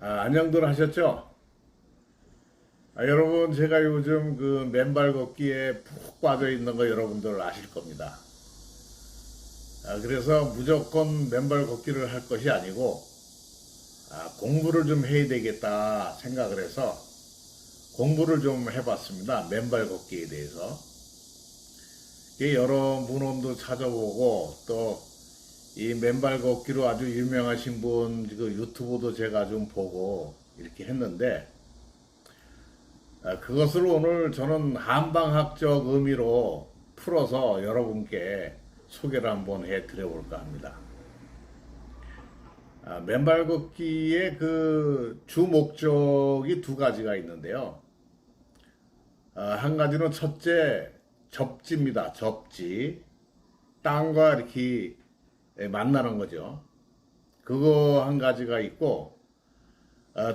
안녕들 하셨죠? 여러분, 제가 요즘 그 맨발 걷기에 푹 빠져 있는 거 여러분들 아실 겁니다. 그래서 무조건 맨발 걷기를 할 것이 아니고, 공부를 좀 해야 되겠다 생각을 해서 공부를 좀 해봤습니다. 맨발 걷기에 대해서. 여러 문헌도 찾아보고, 또 이 맨발 걷기로 아주 유명하신 분, 그 유튜브도 제가 좀 보고 이렇게 했는데, 그것을 오늘 저는 한방학적 의미로 풀어서 여러분께 소개를 한번 해 드려볼까 합니다. 맨발 걷기의 그 주 목적이 두 가지가 있는데요. 한 가지는 첫째, 접지입니다. 접지. 땅과 이렇게 만나는 거죠. 그거 한 가지가 있고,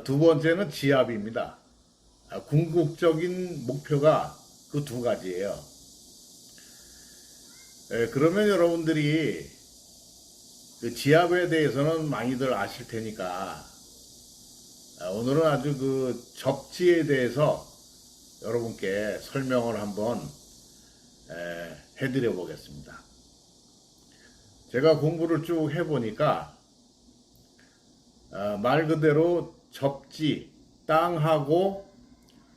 두 번째는 지압입니다. 궁극적인 목표가 그 두 가지예요. 그러면 여러분들이 그 지압에 대해서는 많이들 아실 테니까 오늘은 아주 그 접지에 대해서 여러분께 설명을 한번 해드려 보겠습니다. 제가 공부를 쭉 해보니까 말 그대로 접지, 땅하고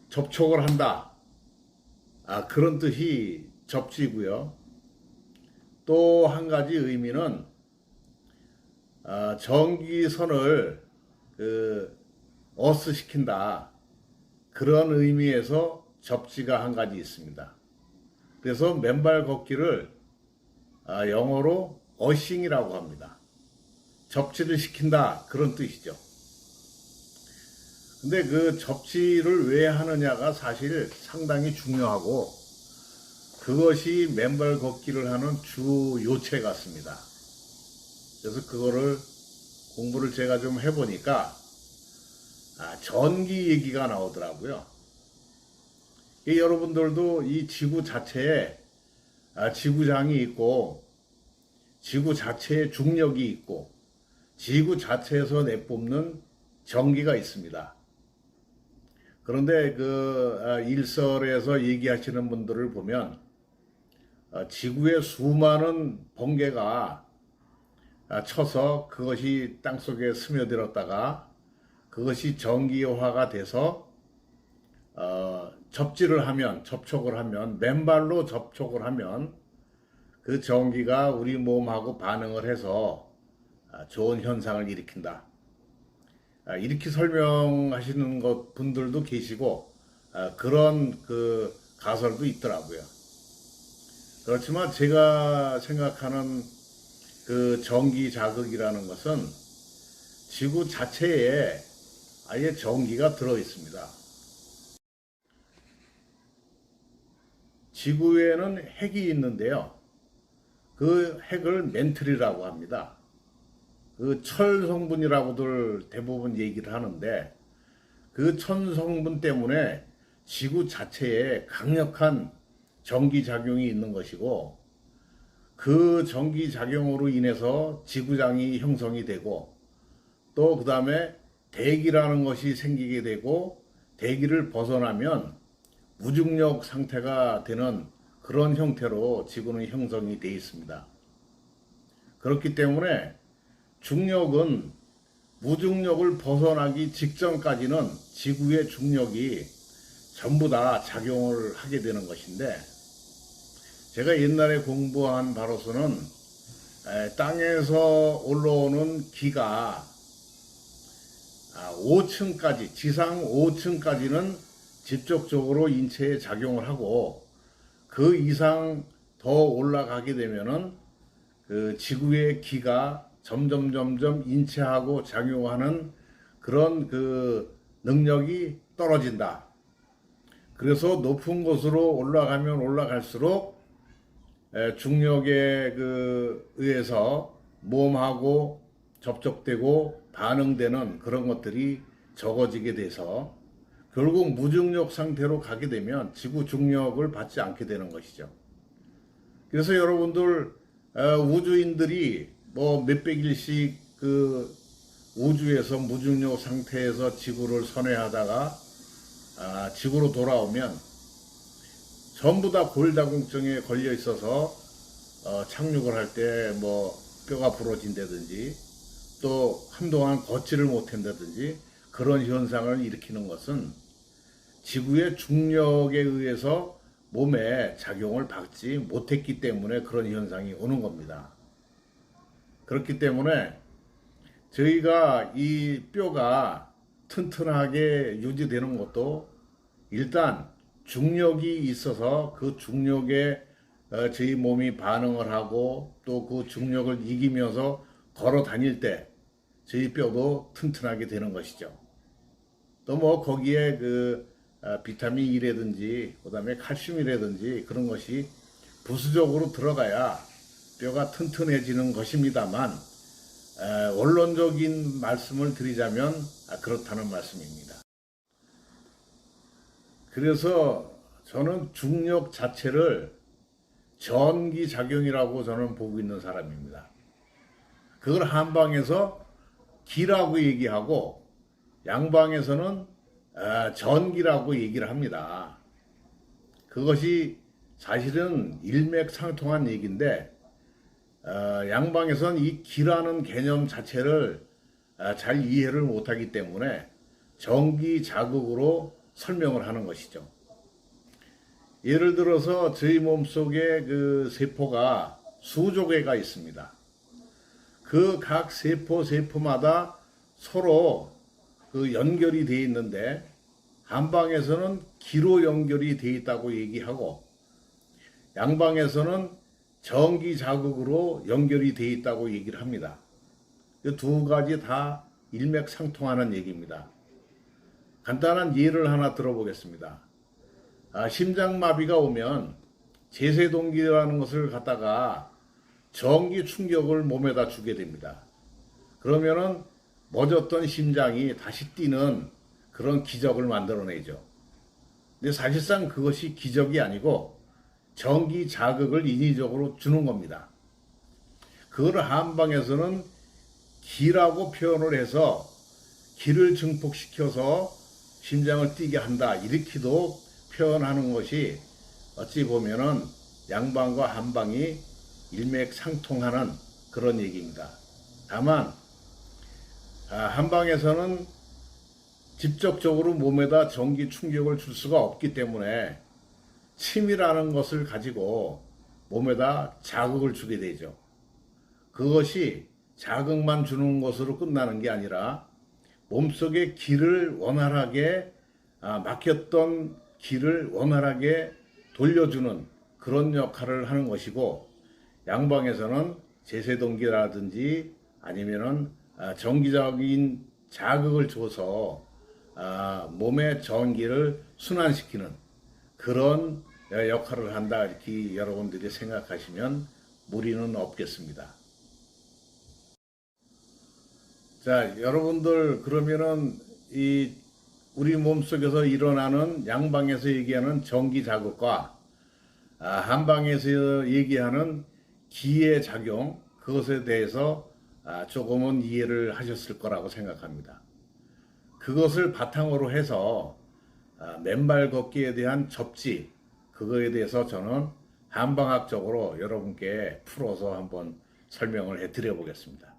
접촉을 한다. 그런 뜻이 접지고요. 또 한 가지 의미는 전기선을 어스시킨다. 그런 의미에서 접지가 한 가지 있습니다. 그래서 맨발 걷기를 영어로 어싱이라고 합니다. 접지를 시킨다. 그런 뜻이죠. 근데 그 접지를 왜 하느냐가 사실 상당히 중요하고 그것이 맨발 걷기를 하는 주 요체 같습니다. 그래서 그거를 공부를 제가 좀 해보니까 전기 얘기가 나오더라고요. 여러분들도 이 지구 자체에 지구장이 있고 지구 자체에 중력이 있고 지구 자체에서 내뿜는 전기가 있습니다. 그런데 그 일설에서 얘기하시는 분들을 보면 지구의 수많은 번개가 쳐서 그것이 땅속에 스며들었다가 그것이 전기화가 돼서 접지를 하면 접촉을 하면 맨발로 접촉을 하면 그 전기가 우리 몸하고 반응을 해서 좋은 현상을 일으킨다. 이렇게 설명하시는 것 분들도 계시고 그런 그 가설도 있더라고요. 그렇지만 제가 생각하는 그 전기 자극이라는 것은 지구 자체에 아예 전기가 들어 있습니다. 지구에는 핵이 있는데요. 그 핵을 멘틀이라고 합니다. 그 철 성분이라고들 대부분 얘기를 하는데 그 철 성분 때문에 지구 자체에 강력한 전기 작용이 있는 것이고 그 전기 작용으로 인해서 지구장이 형성이 되고 또 그 다음에 대기라는 것이 생기게 되고 대기를 벗어나면 무중력 상태가 되는 그런 형태로 지구는 형성이 되어 있습니다. 그렇기 때문에 중력은 무중력을 벗어나기 직전까지는 지구의 중력이 전부 다 작용을 하게 되는 것인데 제가 옛날에 공부한 바로서는 땅에서 올라오는 기가 5층까지 지상 5층까지는 직접적으로 인체에 작용을 하고 그 이상 더 올라가게 되면은 그 지구의 기가 점점 인체하고 작용하는 그런 그 능력이 떨어진다. 그래서 높은 곳으로 올라가면 올라갈수록 중력에 그 의해서 몸하고 접촉되고 반응되는 그런 것들이 적어지게 돼서 결국 무중력 상태로 가게 되면 지구 중력을 받지 않게 되는 것이죠. 그래서 여러분들 우주인들이 뭐 몇백일씩 그 우주에서 무중력 상태에서 지구를 선회하다가 지구로 돌아오면 전부 다 골다공증에 걸려 있어서 착륙을 할 때 뭐 뼈가 부러진다든지 또 한동안 걷지를 못한다든지 그런 현상을 일으키는 것은 지구의 중력에 의해서 몸에 작용을 받지 못했기 때문에 그런 현상이 오는 겁니다. 그렇기 때문에 저희가 이 뼈가 튼튼하게 유지되는 것도 일단 중력이 있어서 그 중력에 저희 몸이 반응을 하고 또 그 중력을 이기면서 걸어 다닐 때 저희 뼈도 튼튼하게 되는 것이죠. 또 뭐 거기에 비타민 E라든지 그다음에 칼슘이라든지 그런 것이 부수적으로 들어가야 뼈가 튼튼해지는 것입니다만 원론적인 말씀을 드리자면 그렇다는 말씀입니다. 그래서 저는 중력 자체를 전기작용이라고 저는 보고 있는 사람입니다. 그걸 한방에서 기라고 얘기하고 양방에서는 전기라고 얘기를 합니다. 그것이 사실은 일맥상통한 얘기인데 양방에서는 이 기라는 개념 자체를 잘 이해를 못하기 때문에 전기 자극으로 설명을 하는 것이죠. 예를 들어서 저희 몸속에 그 세포가 수조 개가 있습니다. 그 각 세포마다 서로 그 연결이 되어 있는데 한방에서는 기로 연결이 되어 있다고 얘기하고 양방에서는 전기 자극으로 연결이 되어 있다고 얘기를 합니다. 이 두 가지 다 일맥상통하는 얘기입니다. 간단한 예를 하나 들어보겠습니다. 심장마비가 오면 제세동기라는 것을 갖다가 전기 충격을 몸에다 주게 됩니다. 그러면은 멎었던 심장이 다시 뛰는 그런 기적을 만들어내죠. 근데 사실상 그것이 기적이 아니고 전기 자극을 인위적으로 주는 겁니다. 그걸 한방에서는 기라고 표현을 해서 기를 증폭시켜서 심장을 뛰게 한다 이렇게도 표현하는 것이 어찌 보면은 양방과 한방이 일맥상통하는 그런 얘기입니다. 다만 한방에서는 직접적으로 몸에다 전기 충격을 줄 수가 없기 때문에 침이라는 것을 가지고 몸에다 자극을 주게 되죠. 그것이 자극만 주는 것으로 끝나는 게 아니라 몸속의 기를 원활하게 막혔던 기를 원활하게 돌려주는 그런 역할을 하는 것이고 양방에서는 제세동기라든지 아니면은 전기적인 자극을 줘서 몸의 전기를 순환시키는 그런 역할을 한다 이렇게 여러분들이 생각하시면 무리는 없겠습니다. 자, 여러분들 그러면은 이 우리 몸속에서 일어나는 양방에서 얘기하는 전기 자극과 한방에서 얘기하는 기의 작용 그것에 대해서 조금은 이해를 하셨을 거라고 생각합니다. 그것을 바탕으로 해서 맨발 걷기에 대한 접지 그거에 대해서 저는 한방학적으로 여러분께 풀어서 한번 설명을 해드려 보겠습니다.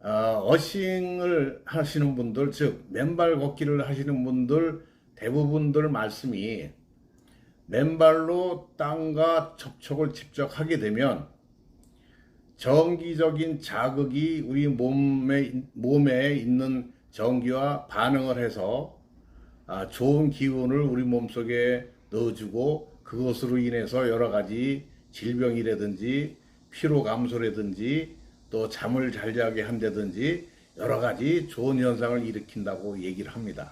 어싱을 하시는 분들, 즉 맨발 걷기를 하시는 분들 대부분들 말씀이 맨발로 땅과 접촉을 직접 하게 되면 전기적인 자극이 우리 몸에 있는 전기와 반응을 해서 좋은 기운을 우리 몸속에 넣어주고 그것으로 인해서 여러 가지 질병이라든지 피로 감소라든지 또 잠을 잘 자게 한다든지 여러 가지 좋은 현상을 일으킨다고 얘기를 합니다.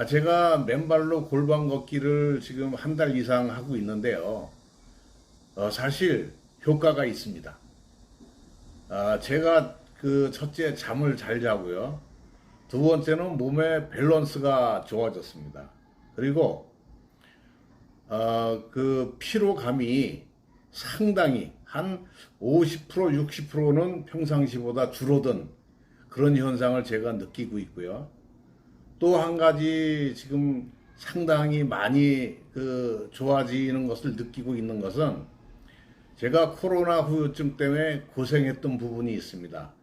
제가 맨발로 골반 걷기를 지금 한 달 이상 하고 있는데요. 사실 효과가 있습니다. 제가 첫째 잠을 잘 자고요. 두 번째는 몸의 밸런스가 좋아졌습니다. 그리고 피로감이 상당히 한 50%, 60%는 평상시보다 줄어든 그런 현상을 제가 느끼고 있고요. 또 한 가지 지금 상당히 많이 좋아지는 것을 느끼고 있는 것은 제가 코로나 후유증 때문에 고생했던 부분이 있습니다.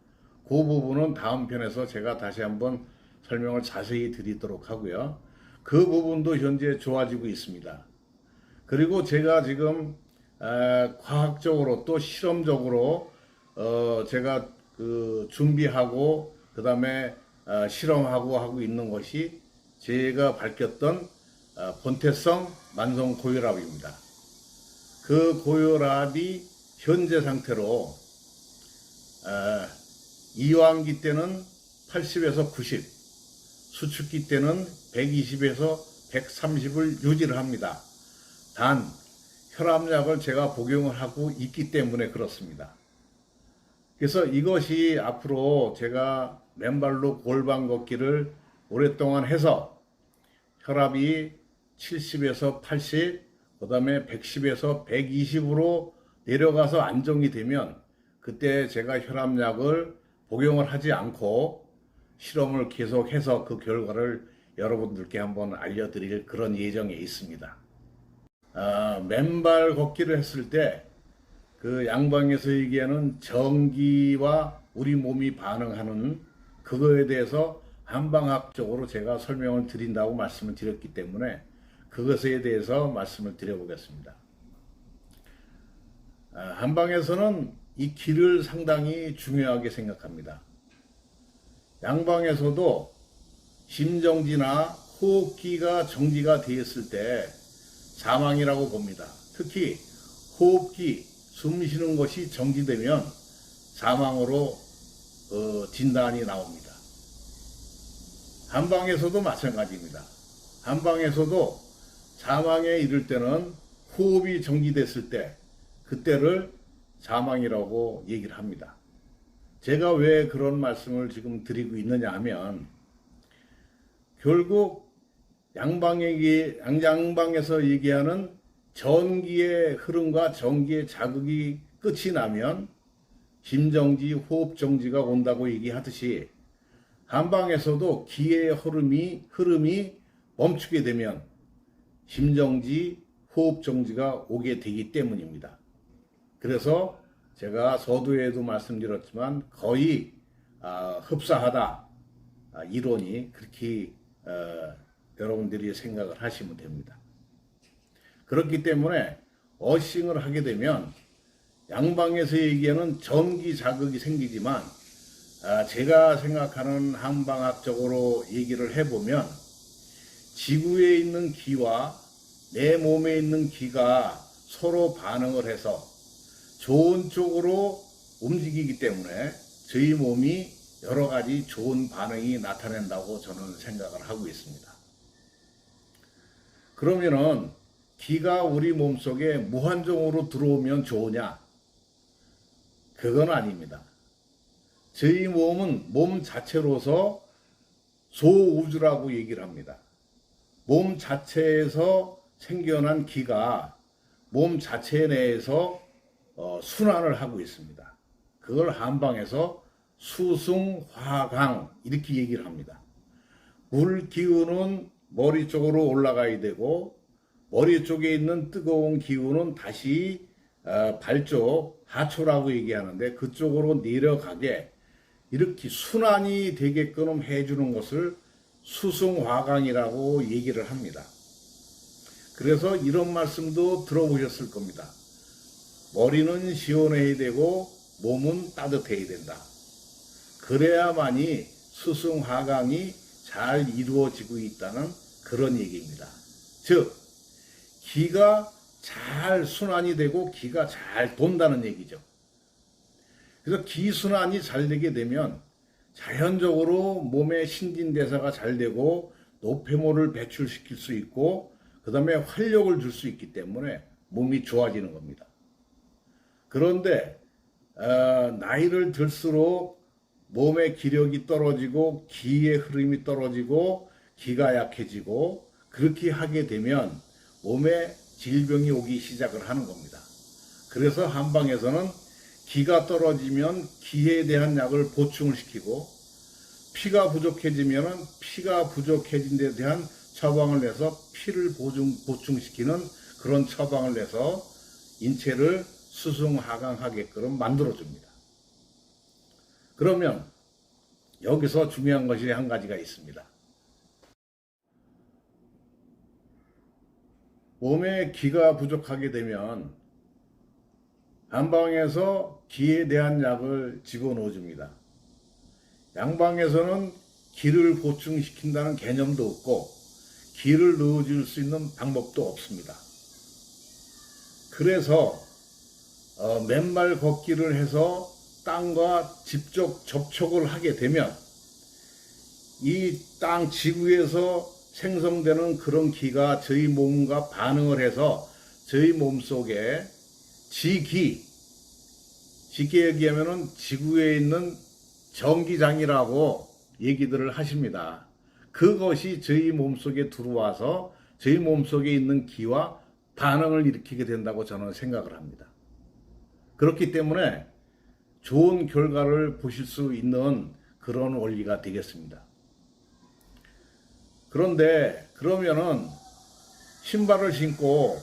그 부분은 다음 편에서 제가 다시 한번 설명을 자세히 드리도록 하고요. 그 부분도 현재 좋아지고 있습니다. 그리고 제가 지금 과학적으로 또 실험적으로 제가 준비하고 그 다음에 실험하고 하고 있는 것이 제가 밝혔던 본태성 만성 고혈압입니다. 그 고혈압이 현재 상태로 이완기 때는 80에서 90, 수축기 때는 120에서 130을 유지를 합니다. 단 혈압약을 제가 복용을 하고 있기 때문에 그렇습니다. 그래서 이것이 앞으로 제가 맨발로 골반 걷기를 오랫동안 해서 혈압이 70에서 80, 그 다음에 110에서 120으로 내려가서 안정이 되면 그때 제가 혈압약을 복용을 하지 않고 실험을 계속해서 그 결과를 여러분들께 한번 알려드릴 그런 예정에 있습니다. 맨발 걷기를 했을 때 그 양방에서 얘기하는 전기와 우리 몸이 반응하는 그거에 대해서 한방학적으로 제가 설명을 드린다고 말씀을 드렸기 때문에 그것에 대해서 말씀을 드려보겠습니다. 한방에서는 이 기를 상당히 중요하게 생각합니다. 양방에서도 심정지나 호흡기가 정지가 되었을 때 사망이라고 봅니다. 특히 호흡기, 숨 쉬는 것이 정지되면 사망으로 진단이 나옵니다. 한방에서도 마찬가지입니다. 한방에서도 사망에 이를 때는 호흡이 정지됐을 때 그때를 사망이라고 얘기를 합니다. 제가 왜 그런 말씀을 지금 드리고 있느냐 하면 결국 양방에서 얘기하는 전기의 흐름과 전기의 자극이 끝이 나면 심정지, 호흡정지가 온다고 얘기하듯이 한방에서도 기의 흐름이 멈추게 되면 심정지, 호흡정지가 오게 되기 때문입니다. 그래서 제가 서두에도 말씀드렸지만 거의 흡사하다 이론이 그렇게 여러분들이 생각을 하시면 됩니다. 그렇기 때문에 어싱을 하게 되면 양방에서 얘기하는 전기 자극이 생기지만 제가 생각하는 한방학적으로 얘기를 해보면 지구에 있는 기와 내 몸에 있는 기가 서로 반응을 해서 좋은 쪽으로 움직이기 때문에 저희 몸이 여러 가지 좋은 반응이 나타낸다고 저는 생각을 하고 있습니다. 그러면은 기가 우리 몸속에 무한정으로 들어오면 좋으냐? 그건 아닙니다. 저희 몸은 몸 자체로서 소우주라고 얘기를 합니다. 몸 자체에서 생겨난 기가 몸 자체 내에서 순환을 하고 있습니다. 그걸 한방에서 수승화강 이렇게 얘기를 합니다. 물 기운은 머리 쪽으로 올라가야 되고 머리 쪽에 있는 뜨거운 기운은 다시 발 쪽 하초라고 얘기하는데 그쪽으로 내려가게 이렇게 순환이 되게끔 해주는 것을 수승화강이라고 얘기를 합니다. 그래서 이런 말씀도 들어보셨을 겁니다. 머리는 시원해야 되고 몸은 따뜻해야 된다. 그래야만이 수승화강이 잘 이루어지고 있다는 그런 얘기입니다. 즉 기가 잘 순환이 되고 기가 잘 돈다는 얘기죠. 그래서 기순환이 잘 되게 되면 자연적으로 몸의 신진대사가 잘 되고 노폐물을 배출시킬 수 있고 그 다음에 활력을 줄 수 있기 때문에 몸이 좋아지는 겁니다. 그런데 나이를 들수록 몸의 기력이 떨어지고 기의 흐름이 떨어지고 기가 약해지고 그렇게 하게 되면 몸에 질병이 오기 시작을 하는 겁니다. 그래서 한방에서는 기가 떨어지면 기에 대한 약을 보충을 시키고, 피가 부족해지면 피가 부족해진 데 대한 처방을 내서 피를 보충시키는 그런 처방을 내서 인체를 수승하강하게끔 만들어줍니다. 그러면 여기서 중요한 것이 한 가지가 있습니다. 몸에 기가 부족하게 되면 한방에서 기에 대한 약을 집어넣어 줍니다. 양방에서는 기를 보충시킨다는 개념도 없고 기를 넣어줄 수 있는 방법도 없습니다. 그래서 맨발 걷기를 해서 땅과 직접 접촉을 하게 되면 이 땅 지구에서 생성되는 그런 기가 저희 몸과 반응을 해서 저희 몸속에 지기, 쉽게 얘기하면 지구에 있는 전기장이라고 얘기들을 하십니다. 그것이 저희 몸속에 들어와서 저희 몸속에 있는 기와 반응을 일으키게 된다고 저는 생각을 합니다. 그렇기 때문에 좋은 결과를 보실 수 있는 그런 원리가 되겠습니다. 그런데 그러면은 신발을 신고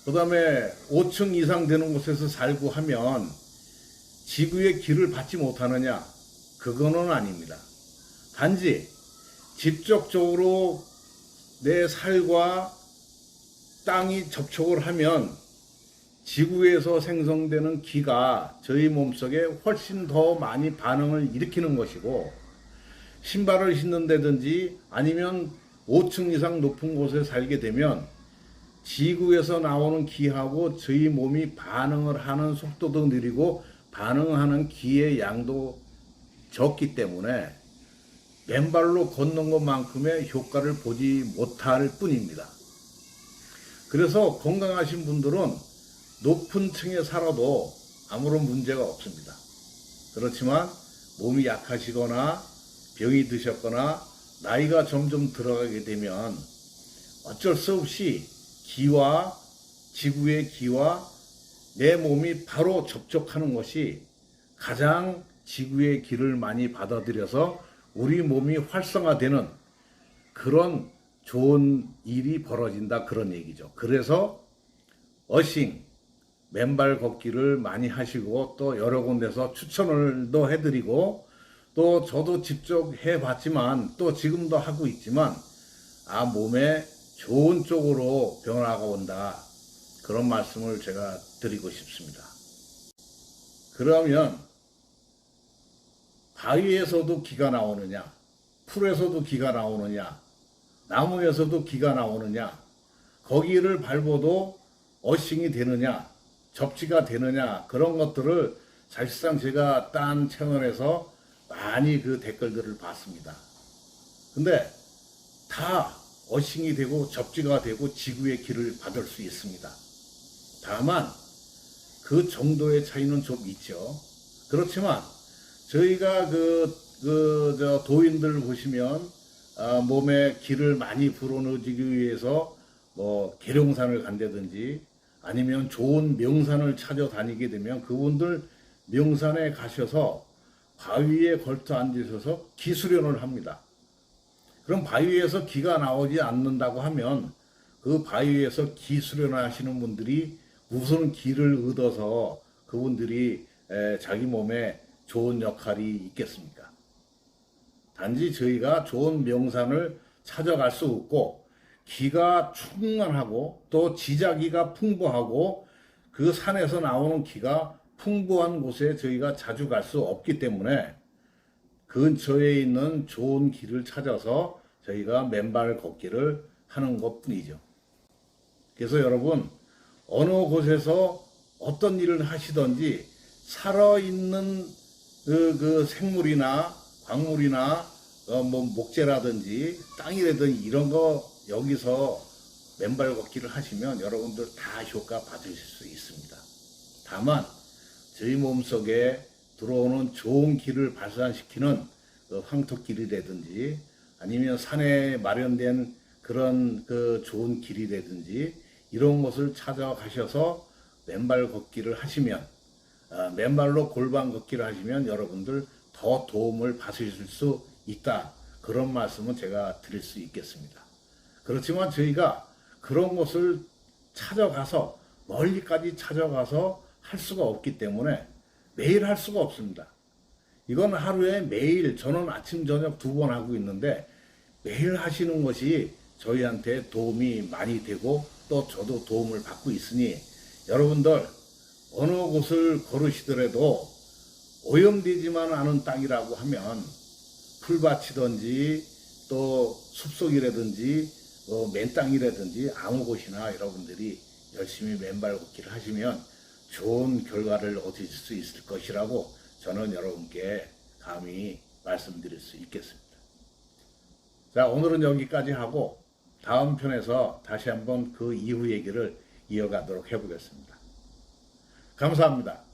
그 다음에 5층 이상 되는 곳에서 살고 하면 지구의 기를 받지 못하느냐? 그거는 아닙니다. 단지 직접적으로 내 살과 땅이 접촉을 하면 지구에서 생성되는 기가 저희 몸속에 훨씬 더 많이 반응을 일으키는 것이고, 신발을 신는다든지 아니면 5층 이상 높은 곳에 살게 되면 지구에서 나오는 기하고 저희 몸이 반응을 하는 속도도 느리고 반응하는 기의 양도 적기 때문에 맨발로 걷는 것만큼의 효과를 보지 못할 뿐입니다. 그래서 건강하신 분들은 높은 층에 살아도 아무런 문제가 없습니다. 그렇지만 몸이 약하시거나 병이 드셨거나 나이가 점점 들어가게 되면 어쩔 수 없이 기와 지구의 기와 내 몸이 바로 접촉하는 것이 가장 지구의 기를 많이 받아들여서 우리 몸이 활성화되는 그런 좋은 일이 벌어진다, 그런 얘기죠. 그래서 어싱, 맨발 걷기를 많이 하시고 또 여러 군데서 추천을도 해드리고 또 저도 직접 해봤지만 또 지금도 하고 있지만 몸에 좋은 쪽으로 변화가 온다, 그런 말씀을 제가 드리고 싶습니다. 그러면 바위에서도 기가 나오느냐, 풀에서도 기가 나오느냐, 나무에서도 기가 나오느냐, 거기를 밟아도 어싱이 되느냐, 접지가 되느냐, 그런 것들을 사실상 제가 딴 채널에서 많이 그 댓글들을 봤습니다. 근데 다 어싱이 되고 접지가 되고 지구의 기를 받을 수 있습니다. 다만 그 정도의 차이는 좀 있죠. 그렇지만 저희가 도인들 보시면 몸에 기를 많이 불어넣어주기 위해서 뭐 계룡산을 간다든지 아니면 좋은 명산을 찾아다니게 되면 그분들 명산에 가셔서 바위에 걸터 앉으셔서 기수련을 합니다. 그럼 바위에서 기가 나오지 않는다고 하면 그 바위에서 기수련을 하시는 분들이 무슨 기를 얻어서 그분들이 자기 몸에 좋은 역할이 있겠습니까? 단지 저희가 좋은 명산을 찾아갈 수 없고 기가 충만하고 또 지자기가 풍부하고 그 산에서 나오는 기가 풍부한 곳에 저희가 자주 갈 수 없기 때문에 근처에 있는 좋은 길을 찾아서 저희가 맨발 걷기를 하는 것 뿐이죠. 그래서 여러분, 어느 곳에서 어떤 일을 하시든지 살아있는 그 생물이나 광물이나 뭐 목재라든지 땅이라든지 이런 거 여기서 맨발 걷기를 하시면 여러분들 다 효과 받으실 수 있습니다. 다만 저희 몸속에 들어오는 좋은 기를 발산시키는 그 황토길이라든지 아니면 산에 마련된 그런 그 좋은 길이라든지 이런 것을 찾아가셔서 맨발 걷기를 하시면, 맨발로 골반 걷기를 하시면 여러분들 더 도움을 받으실 수 있다. 그런 말씀은 제가 드릴 수 있겠습니다. 그렇지만 저희가 그런 곳을 찾아가서, 멀리까지 찾아가서 할 수가 없기 때문에 매일 할 수가 없습니다. 이건 하루에 매일, 저는 아침 저녁 2번 하고 있는데 매일 하시는 것이 저희한테 도움이 많이 되고 또 저도 도움을 받고 있으니, 여러분들 어느 곳을 걸으시더라도 오염되지만 않은 땅이라고 하면 풀밭이든지 또 숲속이라든지 맨땅이라든지 아무 곳이나 여러분들이 열심히 맨발 걷기를 하시면 좋은 결과를 얻으실 수 있을 것이라고 저는 여러분께 감히 말씀드릴 수 있겠습니다. 자, 오늘은 여기까지 하고 다음 편에서 다시 한번 그 이후 얘기를 이어가도록 해보겠습니다. 감사합니다.